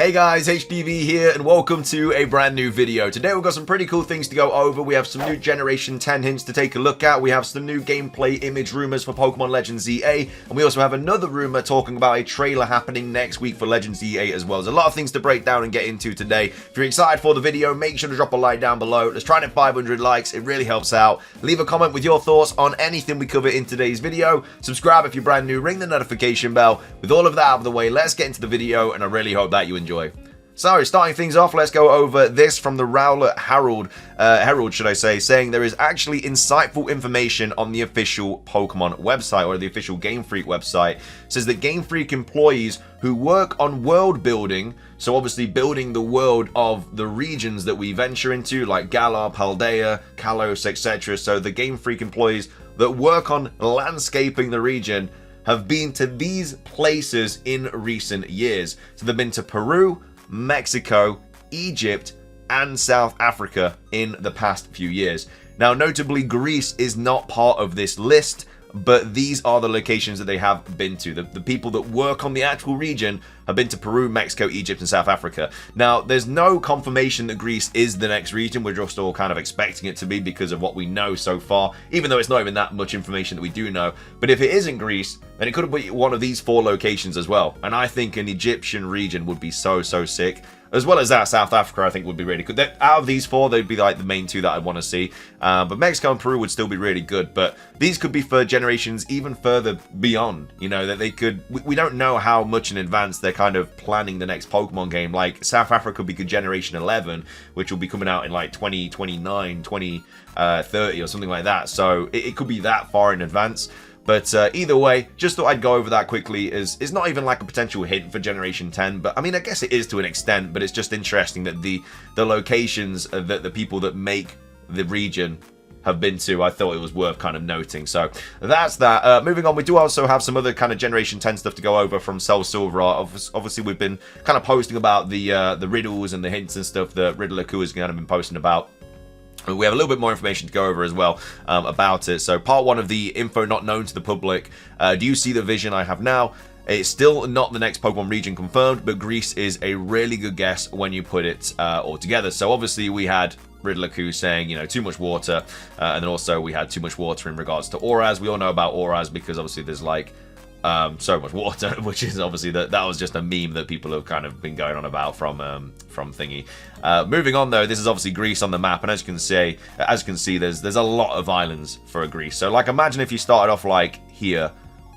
Hey guys, HDV here, and welcome to a brand new video. Today we've got some pretty cool things to go over. We have some new Generation 10 hints to take a look at. We have some new gameplay image rumors for Pokemon Legends EA, and we also have another rumor talking about a trailer happening next week for Legends EA as well. There's a lot of things to break down and get into today. If you're excited for the video, make sure to drop a like down below. Let's try and hit 500 likes. It really helps out. Leave a comment with your thoughts on anything we cover in today's video. Subscribe if you're brand new. Ring the notification bell. With all of that out of the way, let's get into the video, and I really hope that you enjoy. So, starting things off, let's go over this from the Rowlet Herald, saying there is actually insightful information on the official Pokemon website, or the official Game Freak website. It says that Game Freak employees who work on world building, so obviously building the world of the regions that we venture into, like Galar, Paldea, Kalos, etc. So the Game Freak employees that work on landscaping the region have been to these places in recent years. So they've been to Peru, Mexico, Egypt, and South Africa in the past few years. Now, notably, Greece is not part of this list, but these are the locations that they have been to. The people that work on the actual region have been to Peru, Mexico, Egypt, and South Africa. Now, there's no confirmation that Greece is the next region. We're just all kind of expecting it to be because of what we know so far, even though it's not even that much information that we do know. But if it isn't Greece, then it could be one of these 4 locations as well. And I think an Egyptian region would be so sick. As well as that, South Africa, I think, would be really good. Out of these 4, they'd be like the main 2 that I'd want to see. But Mexico and Peru would still be really good. But these could be for generations even further beyond. You know, that they could... We don't know how much in advance they're kind of planning the next Pokemon game. Like, South Africa could be good Generation 11, which will be coming out in like 2029, 2030 or something like that. So it could be that far in advance. But either way, just thought I'd go over that quickly. It's not even like a potential hint for Generation 10, but I mean, I guess it is to an extent, but it's just interesting that the locations that the people that make the region have been to, I thought it was worth kind of noting. So that's that. Moving on, we do also have some other kind of Generation 10 stuff to go over from Cell Silver. Obviously, we've been kind of posting about the riddles and the hints and stuff that Riddler has kind of been posting about. We have a little bit more information to go over as well about it. So part 1 of the info not known to the public. Do you see the vision I have now? It's still not the next Pokemon region confirmed, but Greece is a really good guess when you put it all together. So obviously we had Riddler saying, you know, too much water. And then also we had too much water in regards to auras. We all know about auras because obviously there's like... so much water, which is obviously that was just a meme that people have kind of been going on about from Thingy. Moving on though, this is obviously Greece on the map, and as you can see, there's a lot of islands for Greece. So like, imagine if you started off like here,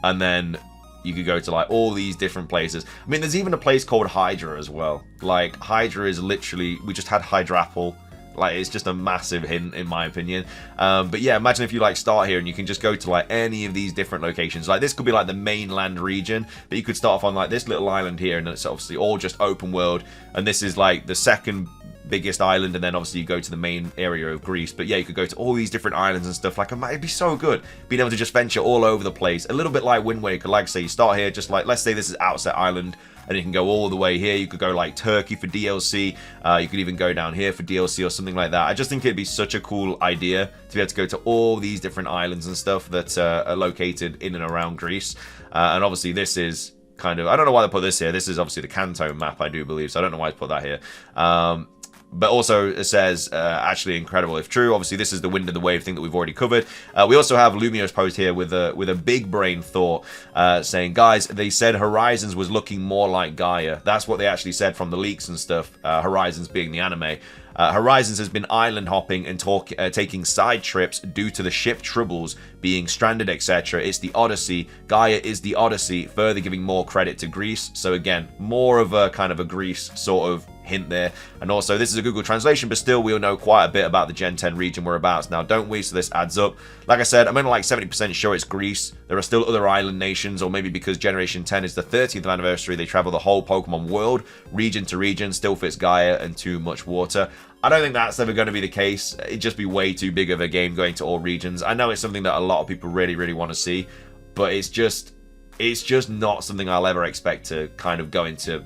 and then you could go to like all these different places. I mean, there's even a place called Hydra as well. Like, Hydra is literally, we just had Hydrapple. Like, it's just a massive hint, in my opinion. But yeah, imagine if you, like, start here and you can just go to, like, any of these different locations. Like, this could be, like, the mainland region, but you could start off on, like, this little island here, and it's obviously all just open world. And this is, like, the second biggest island, and then obviously you go to the main area of Greece. But yeah, you could go to all these different islands and stuff. Like, it'd be so good being able to just venture all over the place. A little bit like Wind Waker. Like I say, you start here, just like, let's say this is Outset Island, and you can go all the way here. You could go like Turkey for DLC. You could even go down here for DLC or something like that. I just think it'd be such a cool idea to be able to go to all these different islands and stuff that are located in and around Greece. And obviously this is kind of, I don't know why they put this here. This is obviously the Kanto map, I do believe, so I don't know why they put that here. But also it says, actually incredible if true. Obviously this is the wind and the wave thing that we've already covered. We also have Lumiose post here with a big brain thought, saying, guys, they said Horizons was looking more like Gaia. That's what they actually said from the leaks and stuff, Horizons being the anime. Horizons has been island hopping and taking side trips due to the ship troubles, being stranded, etc. It's the Odyssey. Gaia is the Odyssey, further giving more credit to Greece. So again, more of a kind of a Greece sort of hint there. And also, this is a Google translation, but still we all know quite a bit about the Gen 10 region we're about now, don't we? So this adds up. Like I said, I'm only like 70% sure it's Greece. There are still other island nations, or maybe because Generation 10 is the 30th anniversary, they travel the whole Pokemon world, region to region, still fits Gaia and too much water. I don't think that's ever going to be the case. It'd just be way too big of a game going to all regions. I know it's something that a lot of people really want to see, but it's just not something I'll ever expect to kind of go into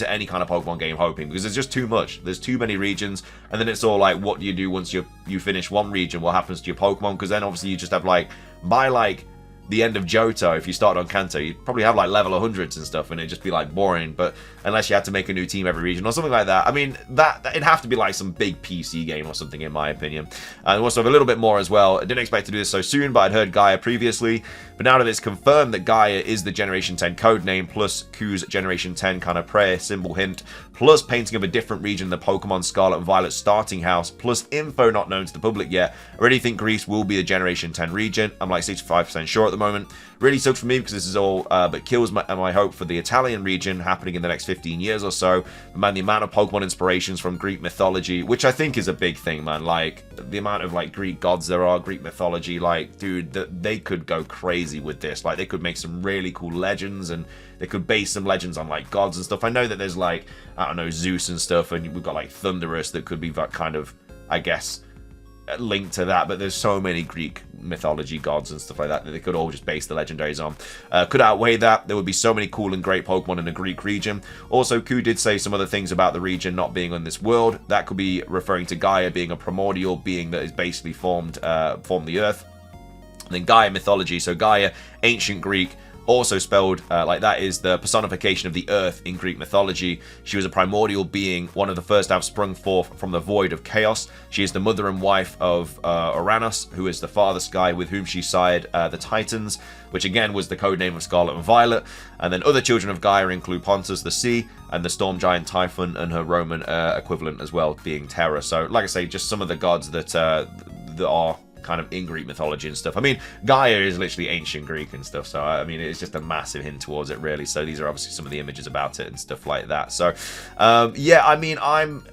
any kind of Pokemon game hoping, because there's just too much. There's too many regions, and then it's all like, what do you do once you finish one region? What happens to your Pokemon? Because then obviously you just have like, by like the end of Johto, if you started on Kanto, you'd probably have like level 100s and stuff, and it'd just be like boring. But unless you had to make a new team every region or something like that, I mean, it'd have to be like some big PC game or something, in my opinion. And also have a little bit more as well. I didn't expect to do this so soon, but I'd heard Gaia previously. But now that it's confirmed that Gaia is the Generation 10 codename, plus Q's Generation 10 kind of prayer symbol hint, plus painting of a different region in the Pokemon Scarlet and Violet starting house, plus info not known to the public yet, I really think Greece will be a Generation 10 region. I'm like 65% sure at the moment. Really sucks for me because this is all but kills my hope for the Italian region happening in the next 15 years or so. But man, the amount of Pokemon inspirations from Greek mythology, which I think is a big thing, man. Like, the amount of like Greek gods there are, Greek mythology, like, dude, they could go crazy with this. Like, they could make some really cool legends, and they could base some legends on like gods and stuff. I know that there's like, I don't know, Zeus and stuff, and we've got like Thunderous that could be that kind of, I guess, linked to that, but there's so many Greek mythology gods and stuff like that they could all just base the legendaries on. Could outweigh that. There would be so many cool and great Pokemon in the Greek region. Also, Ku did say some other things about the region not being on this world. That could be referring to Gaia being a primordial being that is basically formed the Earth. And then Gaia mythology, so Gaia, ancient Greek, also spelled like that, is the personification of the earth in Greek mythology. She was a primordial being, one of the first to have sprung forth from the void of chaos. She is the mother and wife of Uranus, who is the father sky with whom she sired the Titans, which again was the codename of Scarlet and Violet. And then other children of Gaia include Pontus the Sea and the storm giant Typhon and her Roman equivalent as well, being Terra. So like I say, just some of the gods that are kind of in Greek mythology and stuff. I mean, Gaia is literally ancient Greek and stuff, so I mean, it's just a massive hint towards it, really. So these are obviously some of the images about it and stuff like that. So yeah, I mean, I'm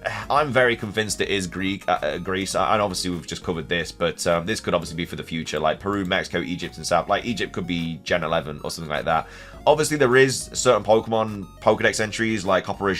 very convinced it is Greece, and obviously we've just covered this, but this could obviously be for the future, like Peru, Mexico, Egypt, and South. Like, Egypt could be Gen 11 or something like that. Obviously, there is certain Pokemon Pokedex entries like Hopper,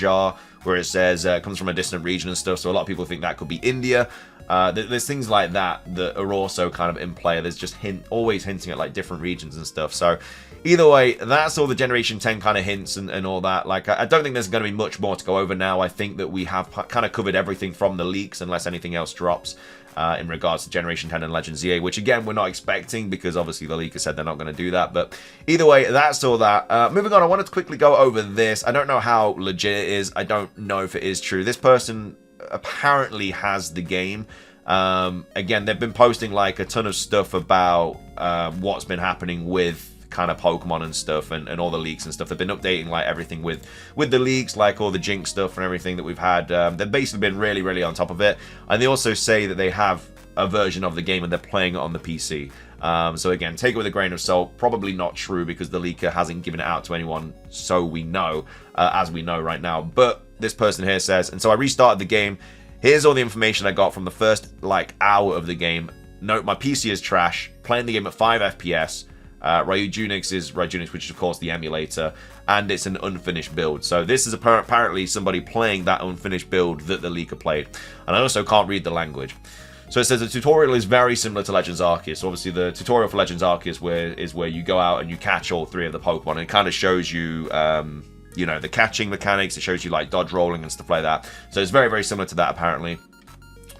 where it says it comes from a distant region and stuff, so a lot of people think that could be India. There's things like that are also kind of in play. There's just always hinting at like different regions and stuff. So either way, that's all the Generation 10 kind of hints and all that. Like, I don't think there's going to be much more to go over now. I think that we have kind of covered everything from the leaks, unless anything else drops in regards to Generation 10 and Legends ZA, which again, we're not expecting because obviously the leaker said they're not going to do that. But either way, that's all that. Moving on, I wanted to quickly go over this. I don't know how legit it is. I don't know if it is true. This person apparently has the game. Again, they've been posting like a ton of stuff about what's been happening with kind of Pokemon and stuff, and all the leaks and stuff. They've been updating like everything with the leaks, like all the Jinx stuff and everything that we've had. They've basically been really on top of it, and they also say that they have a version of the game and they're playing it on the PC. So again, take it with a grain of salt. Probably not true because the leaker hasn't given it out to anyone, so we know, as we know right now. But this person here says, and so I restarted the game. Here's all the information I got from the first like hour of the game. Note, my PC is trash. Playing the game at 5 FPS. Ryujunix is Ryujunix, which is of course the emulator, and it's an unfinished build. So this is apparently somebody playing that unfinished build that the leaker played. And I also can't read the language. So it says the tutorial is very similar to Legends Arceus. Obviously, the tutorial for Legends Arceus is where you go out and you catch all 3 of the Pokemon, and it kind of shows you, you know, the catching mechanics. It shows you like dodge rolling and stuff like that. So it's very similar to that apparently.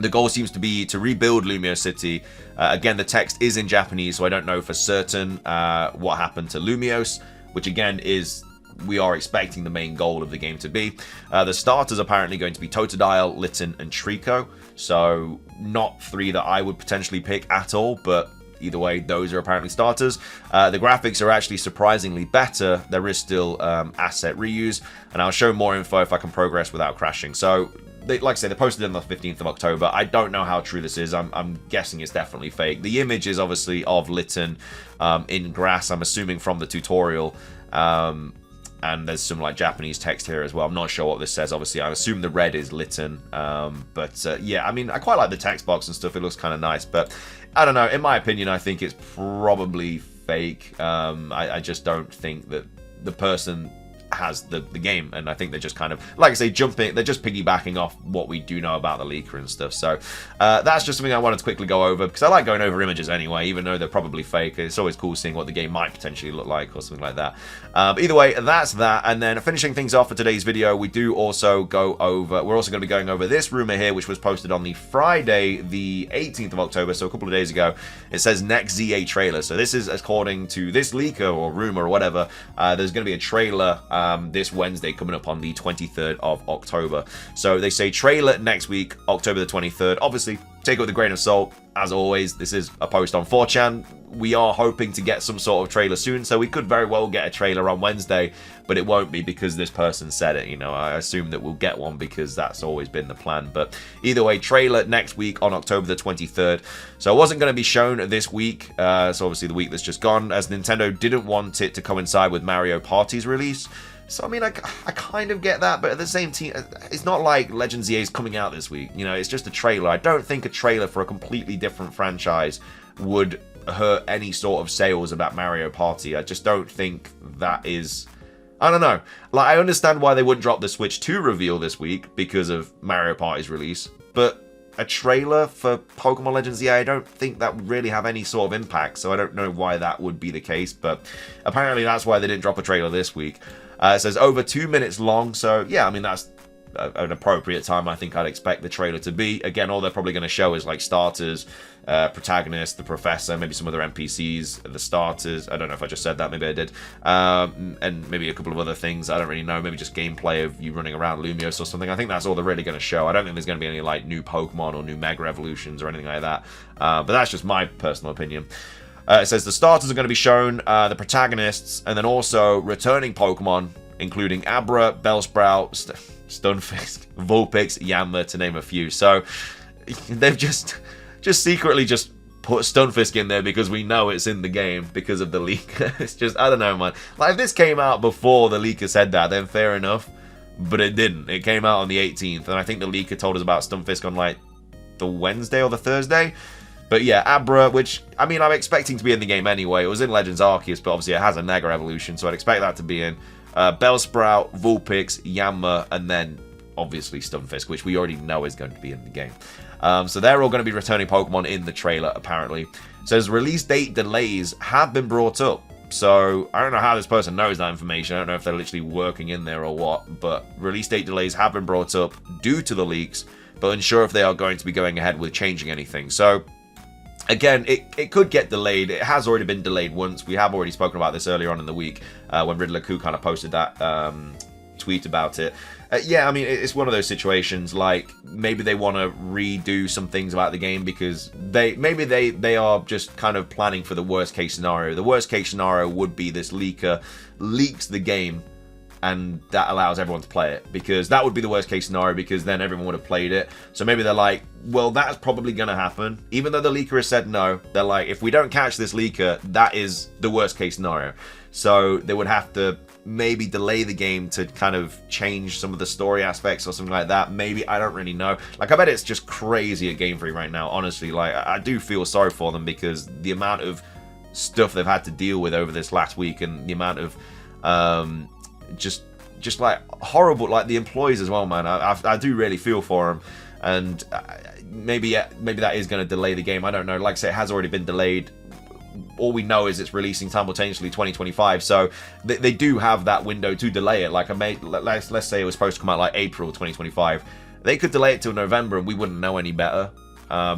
The goal seems to be to rebuild Lumiose City. Again, the text is in Japanese, so I don't know for certain what happened to Lumiose, which again is, we are expecting the main goal of the game to be. The starters are apparently going to be Totodile, Litten, and Trico. So not 3 that I would potentially pick at all, but either way, those are apparently starters. The graphics are actually surprisingly better. There is still asset reuse, and I'll show more info if I can progress without crashing. So, like I say, they posted it on the 15th of October. I don't know how true this is. I'm guessing it's definitely fake. The image is obviously of Litten in grass, I'm assuming from the tutorial. And there's some like Japanese text here as well. I'm not sure what this says. Obviously, I assume the red is Litten. But yeah, I mean, I quite like the text box and stuff. It looks kind of nice. But I don't know. In my opinion, I think it's probably fake. I just don't think that the person has the game, and I think they're just kind of, like I say, they're just piggybacking off what we do know about the leaker and stuff. So that's just something I wanted to quickly go over, because I like going over images anyway, even though they're probably fake. It's always cool seeing what the game might potentially look like or something like that. Either way, that's that. And then finishing things off for today's video, we do also we're also going to be going over this rumor here, which was posted on the Friday, the 18th of October, so a couple of days ago. It says next ZA trailer. So this is according to this leaker or rumor or whatever. There's going to be a trailer this Wednesday coming up on the 23rd of October. So they say trailer next week, October the 23rd. Obviously, take it with a grain of salt. As always, this is a post on 4chan. We are hoping to get some sort of trailer soon, so we could very well get a trailer on Wednesday, but it won't be because this person said it. You know, I assume that we'll get one because that's always been the plan. But either way, trailer next week on October the 23rd. So it wasn't going to be shown this week, so obviously the week that's just gone, as Nintendo didn't want it to coincide with Mario Party's release. So, I mean, I kind of get that, but at the same time, it's not like Legends EA is coming out this week. You know, it's just a trailer. I don't think a trailer for a completely different franchise would hurt any sort of sales about Mario Party. I just don't think that is... I don't know. Like, I understand why they wouldn't drop the Switch 2 reveal this week because of Mario Party's release, but a trailer for Pokemon Legends EA, I don't think that would really have any sort of impact, so I don't know why that would be the case, but apparently that's why they didn't drop a trailer this week. It says over 2 minutes long, so yeah, I mean, that's an appropriate time I think I'd expect the trailer to be. Again, all they're probably going to show is like starters, protagonist, the professor, maybe some other NPCs, the starters. I don't know if I just said that, maybe I did. And maybe a couple of other things, I don't really know, maybe just gameplay of you running around Lumiose or something. I think that's all they're really going to show. I don't think there's going to be any like new Pokemon or new Mega Evolutions or anything like that, but that's just my personal opinion. It says the starters are going to be shown, the protagonists, and then also returning Pokemon, including Abra, Bellsprout, Stunfisk, Vulpix, Yanma, to name a few. So they've just secretly just put Stunfisk in there because we know it's in the game because of the leak. It's just, I don't know, man. Like, if this came out before the leaker said that, then fair enough. But it didn't. It came out on the 18th, and I think the leaker told us about Stunfisk on, like, the Wednesday or the Thursday. But yeah, Abra, which, I mean, I'm expecting to be in the game anyway. It was in Legends Arceus, but obviously it has a Mega Evolution, so I'd expect that to be in. Bellsprout, Vulpix, Yanma, and then obviously Stunfisk, which we already know is going to be in the game. So they're all going to be returning Pokemon in the trailer, apparently. It says release date delays have been brought up. So I don't know how this person knows that information. I don't know if they're literally working in there or what, but release date delays have been brought up due to the leaks, but unsure if they are going to be going ahead with changing anything. So again, it could get delayed. It has already been delayed once. We have already spoken about this earlier on in the week when Riddler Koo kind of posted that tweet about it. Yeah, I mean, it's one of those situations, like, maybe they want to redo some things about the game because they are just kind of planning for the worst case scenario. The worst case scenario would be this leaker leaks the game and that allows everyone to play it, because that would be the worst case scenario, because then everyone would have played it. So maybe they're like, well, that's probably going to happen. Even though the leaker has said no, they're like, if we don't catch this leaker, that is the worst case scenario. So they would have to maybe delay the game to kind of change some of the story aspects or something like that. Maybe, I don't really know. Like, I bet it's just crazy at Game Freak right now, honestly. Like, I do feel sorry for them because the amount of stuff they've had to deal with over this last week, and the amount of just like horrible, like the employees as well, man. I do really feel for them, and maybe that is going to delay the game. I don't know. Like I say, it has already been delayed. All we know is it's releasing simultaneously 2025, so they do have that window to delay it. Like, let's say it was supposed to come out like April 2025. They could delay it till November and we wouldn't know any better,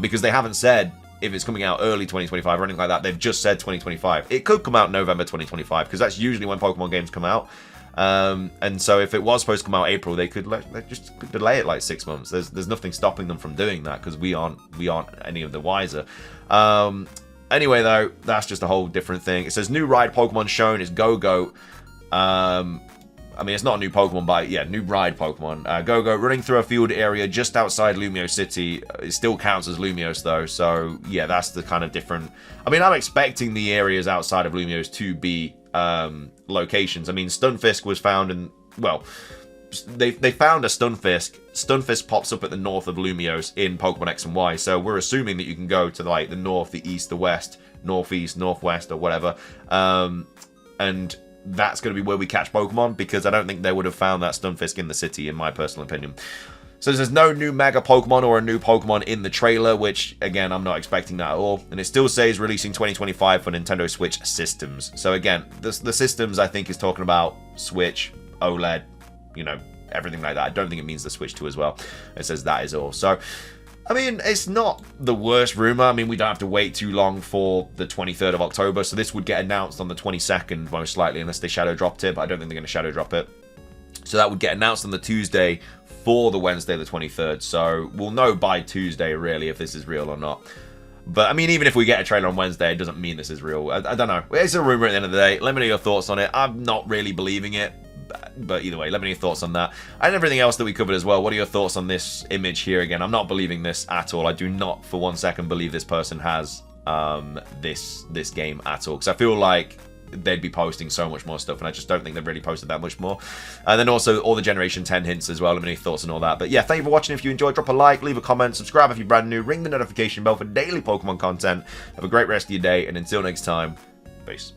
because they haven't said if it's coming out early 2025 or anything like that. They've just said 2025. It could come out November 2025 because that's usually when Pokemon games come out. And so if it was supposed to come out April, they could just delay it like 6 months. There's nothing stopping them from doing that because we aren't any of the wiser. Anyway, though, that's just a whole different thing. It says new ride Pokemon shown is Go-Go. I mean, it's not a new Pokemon, but yeah, new ride Pokemon. Go-Go running through a field area just outside Lumiose City. It still counts as Lumiose, though. So yeah, that's the kind of different. I mean, I'm expecting the areas outside of Lumiose to be locations. I mean, Stunfisk was found in, well, they found a Stunfisk. Stunfisk pops up at the north of Lumiose in Pokemon X and Y, so we're assuming that you can go to like the north, the east, the west, northeast, northwest, or whatever. And that's going to be where we catch Pokemon, because I don't think they would have found that Stunfisk in the city, in my personal opinion. So there's no new Mega Pokemon or a new Pokemon in the trailer, which, again, I'm not expecting that at all. And it still says releasing 2025 for Nintendo Switch systems. So again, the systems, I think, is talking about Switch, OLED, you know, everything like that. I don't think it means the Switch 2 as well. It says that is all. So, I mean, it's not the worst rumor. I mean, we don't have to wait too long for the 23rd of October. So this would get announced on the 22nd, most likely, unless they shadow dropped it. But I don't think they're going to shadow drop it. So that would get announced on the Tuesday for the Wednesday the 23rd. So we'll know by Tuesday, really, if this is real or not. But, I mean, even if we get a trailer on Wednesday, it doesn't mean this is real. I don't know. It's a rumor at the end of the day. Let me know your thoughts on it. I'm not really believing it. But either way, let me know your thoughts on that. And everything else that we covered as well. What are your thoughts on this image here? Again, I'm not believing this at all. I do not for 1 second believe this person has this game at all. Because I feel like they'd be posting so much more stuff, and I just don't think they've really posted that much more. And then also all the Generation 10 hints as well. Let me know your thoughts on all that. But yeah, thank you for watching. If you enjoyed, drop a like, leave a comment, subscribe if you're brand new, ring the notification bell for daily Pokemon content. Have a great rest of your day, and until next time, peace.